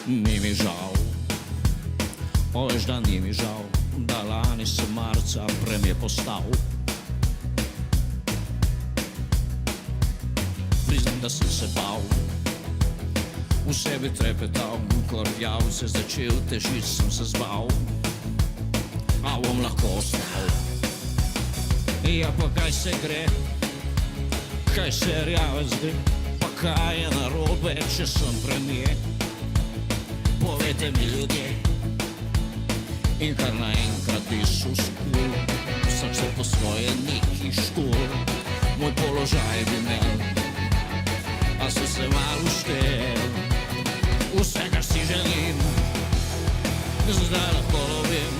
Ni mi žal, veš, da ni mi žal, da lani se marca premije postal. Priznam, da sem se bal, v sebi trepetal, ko rjav se začel težit, sem se zbal. A bom lahko ostal. Ja, pa kaj se gre, kaj se rjave zdi, pa kaj je narobe, če sem premije. Povejte mi, ljudje, in kar naenkrat Isus kul, vsak se po svoje neki štul, moj položaj bi imel, a sem se malo uštel. Vse, kar si želim, zdaj lahko lovim,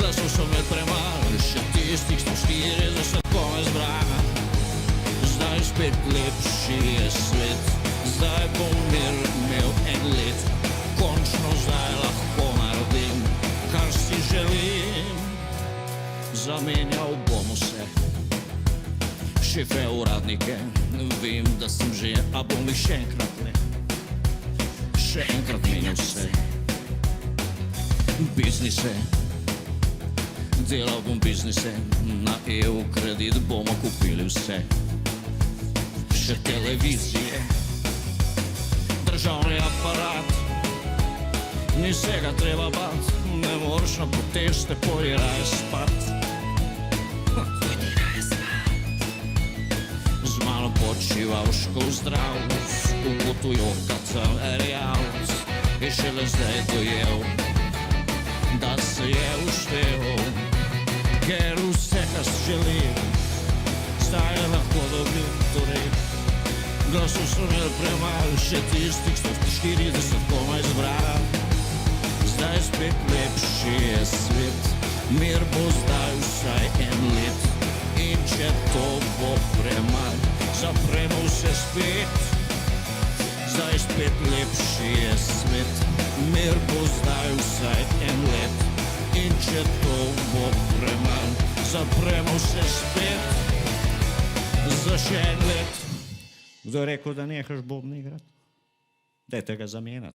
glasov so imel premalo, še tistih 140 komaj zbran. Zdaj spet lepši je svet, zdaj bom mir imel en let, končno zdaj lahko naredim, kar si želim. Zamenjal bom vse, šefe, uradnike, vem, da sem že, a bom jih še enkrat ne. Še enkrat menjal vse, biznise, delal bom biznise, na EU kredit bomo kupili vse. Še televizije, državni aparat, ni vsega treba bat, ne moreš na proteste, pojdi raje spat. Z malo počivalškov zdrav, ugotujokat sem rjavc, je šele zdaj dojel, da se je uštel, ker vse, kar želim, zdaj je lahko dobim, torej glasov so imel premalo, še tistih 140 komaj zbran. Zdaj spet lepši je svet, mir bo zdaj vsaj en let, in če to bo premalo, zapremo vse spet. Zdaj spet lepši je svet, mir bo zdaj vsaj en let, in če to bo premalo, zapremo vse spet za še en let. Kdo je rekel, da nehaš bobne igrati? Dajte ga zamenjati.